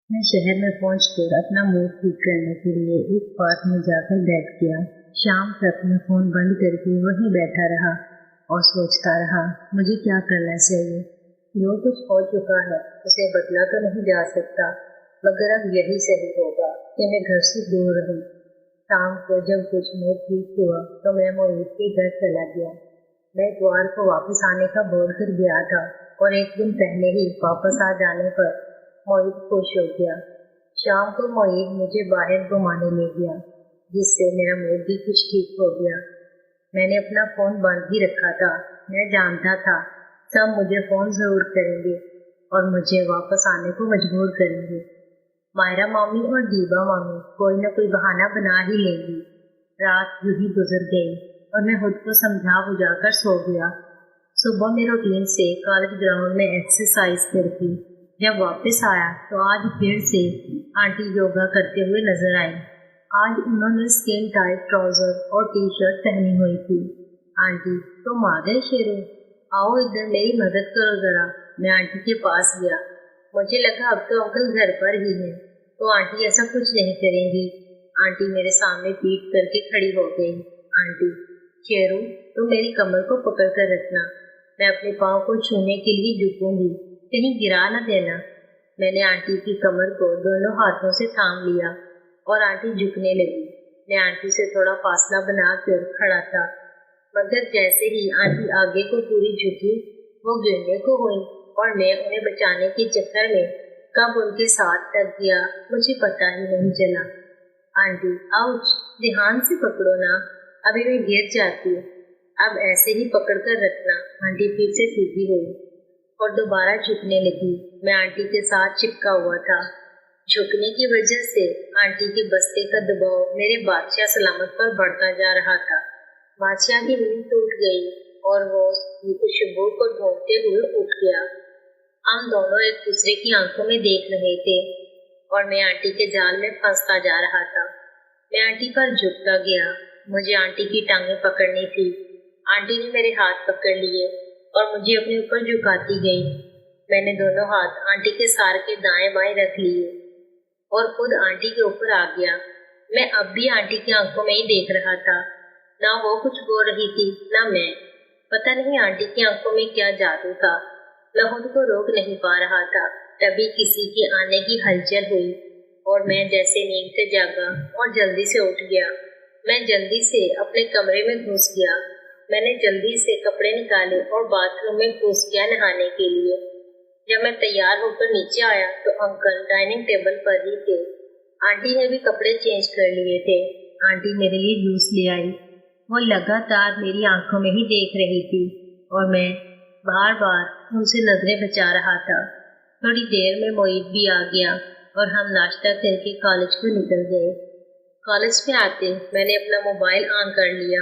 मैं शहर में पहुंचकर अपना मूड ठीक करने के लिए एक पार्क में जाकर बैठ गया। शाम तक मैं फोन बंद करके वहीं बैठा रहा और सोचता रहा मुझे क्या करना चाहिए। जो कुछ हो चुका है उसे बदला तो नहीं जा सकता, मगर अब यही सही होगा कि मैं घर से दूर रहूं। शाम को जब कुछ मूड ठीक हुआ तो मैं मोहित के घर चला गया। मैं इतवार को वापस आने का बोल कर गया था और एक दिन पहले ही वापस आ जाने पर मोहित खुश हो गया। शाम को मोहित मुझे बाहर घुमाने ले गया, जिससे मेरा मूड भी कुछ ठीक हो गया। मैंने अपना फोन बंद ही रखा था। मैं जानता था सब मुझे फोन जरूर करेंगे और मुझे वापस आने को मजबूर करेंगे। मायरा मामी और दीबा मामी कोई न कोई बहाना बना ही लेंगी। रात यूं ही गुजर गई और मैं खुद को समझा बुझाकर सो गया। सुबह में रूटीन से कॉलेज ग्राउंड में एक्सरसाइज करके जब वापस आया तो आज फिर से आंटी योगा करते हुए नजर आई। आज उन्होंने स्किन टाइट ट्राउजर और टी शर्ट पहनी हुई थी। आंटी तुम आ गए शेरू, आओ इधर मेरी मदद करो जरा। मैं आंटी के पास गया। मुझे लगा अब तो अंकल घर पर ही हैं, तो आंटी ऐसा कुछ नहीं करेंगी। आंटी मेरे सामने पीठ करके खड़ी हो गई। आंटी शेरू तुम मेरी कमर को पकड़ कर रखना, मैं अपने पाँव को छूने के लिए झुकूंगी, कहीं गिरा न देना। मैंने आंटी की कमर को दोनों हाथों से थाम लिया और आंटी झुकने लगी। मैं आंटी से थोड़ा फासला बनाकर खड़ा था, मगर जैसे ही आंटी आगे को पूरी झुकी वो गिरने को हुई और मैं उन्हें बचाने के चक्कर में कब उनके साथ लग गया मुझे पता ही नहीं चला। आंटी आउच, ध्यान से पकड़ो ना, अभी मैं गिर जाती हूँ। अब ऐसे ही पकड़ कर रखना। आंटी फिर से सीधी हुई और दोबारा झुकने लगी। मैं आंटी के साथ चिपका हुआ था। झुकने की वजह से आंटी के बस्ते का दबाव मेरे बादशाह सलामत पर बढ़ता जा रहा था। बादशाह की नींद टूट गई और वो उसकी खुशबू को ढूंढते हुए उठ गया। हम दोनों एक दूसरे की आंखों में देख रहे थे और मैं आंटी के जाल में फंसता जा रहा था। मैं आंटी पर झुकता गया। मुझे आंटी की टांगें पकड़नी थी। आंटी ने मेरे हाथ पकड़ लिए और मुझे अपने ऊपर झुकाती गई। मैंने दोनों हाथ आंटी के सार के दाएं बाएं रख लिए और खुद आंटी के ऊपर आ गया। मैं अब भी आंटी की आंखों में ही देख रहा था। ना वो कुछ बोल रही थी ना मैं। पता नहीं आंटी की आंखों में क्या जादू था। मैं खुद को रोक नहीं पा रहा था। तभी किसी के आने की हलचल हुई और मैं जैसे नींद से जागा और जल्दी से उठ गया। मैं जल्दी से अपने कमरे में घुस गया। मैंने जल्दी से कपड़े निकाले और बाथरूम में घुस गया नहाने के लिए। जब मैं तैयार होकर नीचे आया तो अंकल डाइनिंग टेबल पर ही थे। आंटी ने भी कपड़े चेंज कर लिए थे। आंटी मेरे लिए जूस ले आई। वो लगातार मेरी आंखों में ही देख रही थी और मैं बार बार उनसे नजरें बचा रहा था। थोड़ी देर में मोहित भी आ गया और हम नाश्ता करके कॉलेज को निकल गए। कॉलेज में आते मैंने अपना मोबाइल ऑन कर लिया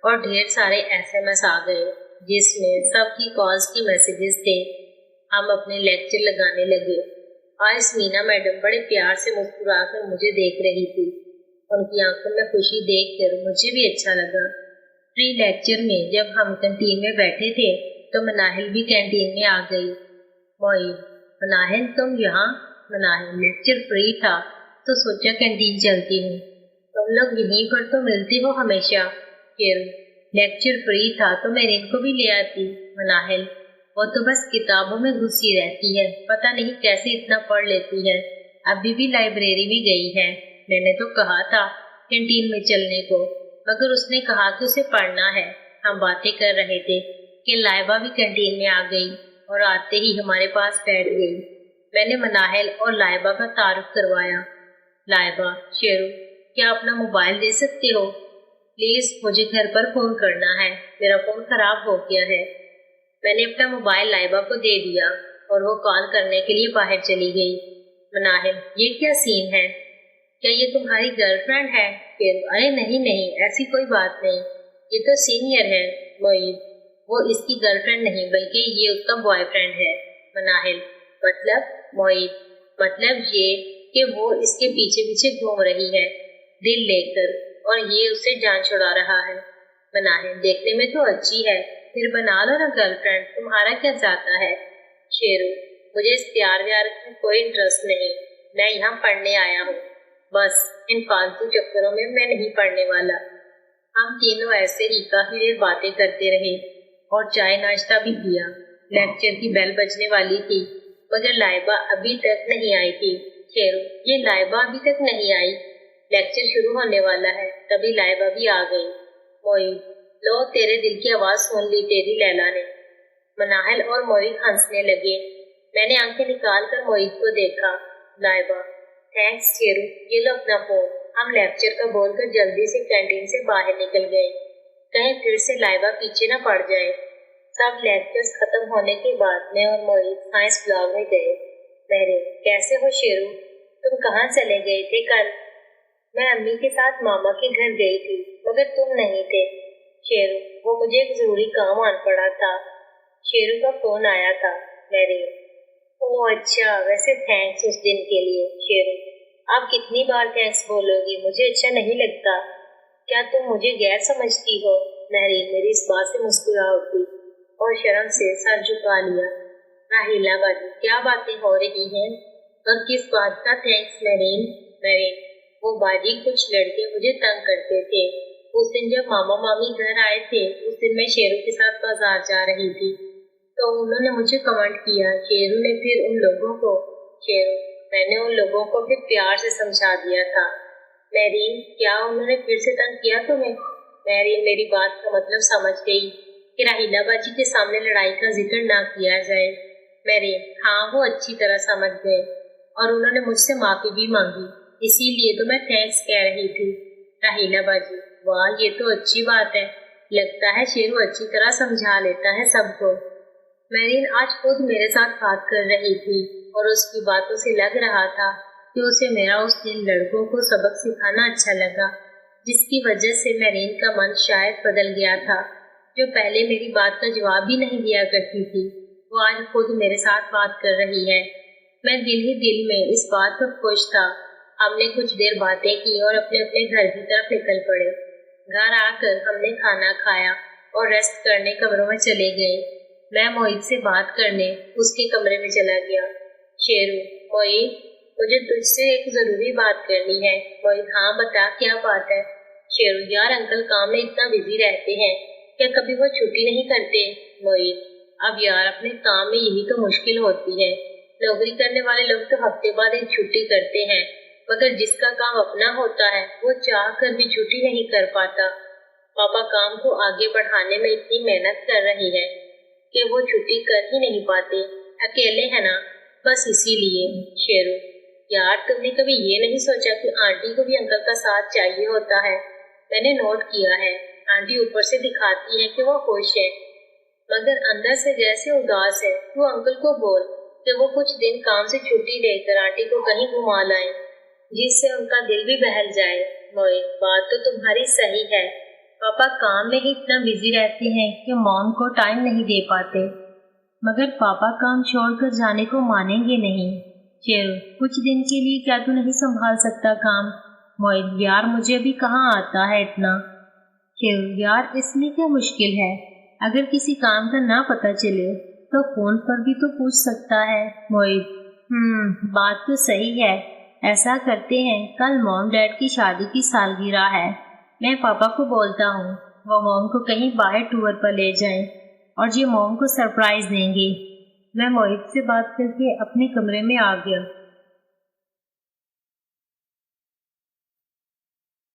और ढेर सारे SMS आ गए, जिसमें सबकी कॉल्स की मैसेजेस थे। हम अपने लेक्चर लगाने लगे। आज मीना मैडम बड़े प्यार से मुस्कुराकर मुझे देख रही थी। उनकी आंखों में खुशी देखकर मुझे भी अच्छा लगा। प्री लेक्चर में जब हम कैंटीन में बैठे थे तो मनाहिल भी कैंटीन में आ गई। मोहित, मनाहिल तुम यहाँ? मनाहिल, लेक्चर फ्री था तो सोचा कैंटीन चलती हूँ। तुम लोग यहीं पर तो मिलती हो हमेशा। फिर लेक्चर फ्री था तो मैं इनको भी ले आती। मनाहिल, वो तो बस किताबों में घुसी रहती है, पता नहीं कैसे इतना पढ़ लेती है। अभी भी लाइब्रेरी में गई है। मैंने तो कहा था कैंटीन में चलने को, मगर उसने कहा कि उसे पढ़ना है। हम बातें कर रहे थे कि लाइबा भी कैंटीन में आ गई और आते ही हमारे पास बैठ गई। मैंने मनाहिल और लाइबा का तारुफ करवाया। लाइबा, शेरू, क्या अपना मोबाइल दे सकते हो? प्लीज, मुझे घर पर फोन करना है, मेरा फोन खराब हो गया है। मैंने अपना मोबाइल लाइबा को दे दिया और वो कॉल करने के लिए बाहर चली गई। मनाहिल, ये क्या सीन है? क्या ये तुम्हारी गर्लफ्रेंड है? फिर अरे नहीं नहीं, ऐसी कोई बात नहीं, ये तो सीनियर है। मोहित, वो इसकी गर्लफ्रेंड नहीं बल्कि ये उसका बॉयफ्रेंड है। मनाहिल, मतलब? मोहित, मतलब ये कि वो इसके पीछे पीछे घूम रही है दिल लेकर और ये उससे जान छुड़ा रहा है। मनाहिल, देखने में तो अच्छी है, फिर बना लो ना गर्लफ्रेंड, तुम्हारा क्या जाता है? शेरू, मुझे इस प्यार व्यार में कोई इंटरेस्ट नहीं। میں یہاں پڑھنے آیا ہوں، بس ان فالتو چکروں میں میں نہیں پڑھنے والا۔ ہم تینوں ایسے ہی کافی دیر باتیں کرتے رہے اور چائے ناشتہ بھی کیا۔ لیکچر کی بیل بجنے والی تھی مگر لائبہ ابھی تک نہیں آئی تھی۔ شیرو، یہ لائبہ ابھی تک نہیں آئی؟ لیکچر شروع ہونے والا ہے، تبھی لائبہ بھی آ گئی۔ موعد، لو تیرے دل کی آواز سن لی تیری لیلا نے۔ مناہل اور موعد ہنسنے لگے۔ میں نے آنکھیں نکال کر موعد کو دیکھا۔ لائبہ، تھینکس شیرو، یہ لو اپنا فون۔ ہم لیکچر کا بول کر جلدی سے کینٹین سے باہر نکل گئے، کہیں پھر سے لائبہ پیچھے نہ پڑ جائے۔ سب لیکچرز ختم ہونے کے بعد میں اور موعد سائنس بلاک میں گئے۔ میرے، کیسے ہو شیرو؟ تم کہاں چلے گئے تھے کل؟ میں امی کے ساتھ ماما کے گھر گئی تھی مگر تم نہیں تھے۔ شیرو، وہ مجھے ایک ضروری کام آن پڑا تھا۔ شیرو کا فون آیا تھا۔ میری، اوہ اچھا، ویسے تھینکس اس دن کے لیے۔ شیرو، آپ کتنی بار تھینکس بولو گی؟ مجھے اچھا نہیں لگتا۔ کیا تم مجھے غیر سمجھتی ہو؟ میری اس بات سے مسکرا اٹھی اور شرم سے سر جھکا لیا۔ راہیلہ باجی، کیا باتیں ہو رہی ہیں اور کس بات کا تھینکس میرین؟ وہ باجی کچھ لڑکے مجھے تنگ کرتے تھے۔ اس دن جب ماما مامی گھر آئے تھے، اس دن میں شیرو کے ساتھ بازار جا رہی تھی تو انہوں نے مجھے کمنٹ کیا۔ شیرو نے پھر ان لوگوں کو میں نے ان لوگوں کو پھر پیار سے سمجھا دیا تھا۔ میرین، کیا انہوں نے پھر سے تنگ کیا تمہیں؟ میرین میری بات کا مطلب سمجھ گئی کہ راہیلہ باجی کے سامنے لڑائی کا ذکر نہ کیا جائے۔ میرین، ہاں وہ اچھی طرح سمجھ گئے اور انہوں نے مجھ سے معافی بھی مانگی، اسی لیے تو میں تھینکس کہہ رہی تھی۔ راہیلہ باجی، واہ یہ تو اچھی بات ہے، لگتا ہے شیرو اچھی طرح سمجھا لیتا ہے سب کو۔ میرین آج خود میرے ساتھ بات کر رہی تھی اور اس کی باتوں سے لگ رہا تھا کہ اسے میرا اس دن لڑکوں کو سبق سکھانا اچھا لگا، جس کی وجہ سے میرین کا من شاید بدل گیا تھا۔ جو پہلے میری بات کا جواب بھی نہیں دیا کرتی تھی، وہ آج خود میرے ساتھ بات کر رہی ہے۔ میں دل ہی دل میں اس بات پر خوش تھا۔ ہم نے کچھ دیر باتیں کی اور اپنے اپنے گھر کی طرف نکل پڑے۔ گھر آ کر ہم نے کھانا کھایا اور ریسٹ کرنے کمروں میں چلے گئے۔ میں موعد سے بات کرنے اس کے کمرے میں چلا گیا۔ شیرو، موعد، مجھے تجھ سے ایک ضروری بات کرنی ہے۔ موعد، ہاں بتا، کیا بات ہے؟ شیرو، یار انکل کام میں اتنا بزی رہتے ہیں، کیا کبھی وہ چھٹی نہیں کرتے؟ موعد، اب یار اپنے کام میں یہی تو مشکل ہوتی ہے، نوکری کرنے والے لوگ تو ہفتے بعد ایک چھٹی کرتے ہیں مگر جس کا کام اپنا ہوتا ہے وہ چاہ کر بھی چھٹی نہیں کر پاتا۔ پاپا کام کو آگے بڑھانے میں اتنی محنت کر رہی ہے کہ وہ چھٹی کر ہی نہیں پاتے، اکیلے ہیں نا، بس اسی لیے۔ شیرو، یار تم نے کبھی یہ نہیں سوچا کہ آنٹی کو بھی انکل کا ساتھ چاہیے ہوتا ہے؟ میں نے نوٹ کیا ہے، آنٹی اوپر سے دکھاتی ہے کہ وہ خوش ہے مگر اندر سے جیسے اداس ہے۔ تو انکل کو بول کہ وہ کچھ دن کام سے چھٹی لے کر آنٹی کو کہیں گھما لائیں، جس سے ان کا دل بھی بہل جائے۔ موعد، بات تو تمہاری صحیح ہے، پاپا کام میں ہی اتنا بزی رہتے ہیں کہ موم کو ٹائم نہیں دے پاتے، مگر پاپا کام چھوڑ کر جانے کو مانیں گے نہیں۔ شیرو، کچھ دن کے لیے کیا تو نہیں سنبھال سکتا کام؟ موعد، یار مجھے ابھی کہاں آتا ہے اتنا۔ شیرو، یار اس میں کیا مشکل ہے، اگر کسی کام کا نہ پتہ چلے تو فون پر بھی تو پوچھ سکتا ہے۔ موعد، بات تو صحیح ہے، ایسا کرتے ہیں، کل موم ڈیڈ کی شادی کی سالگرہ ہے، میں پاپا کو بولتا ہوں وہ موم کو کہیں باہر ٹور پر لے جائیں اور یہ موم کو سرپرائز دیں گے۔ میں موعد سے بات کر کے اپنے کمرے میں آ گیا۔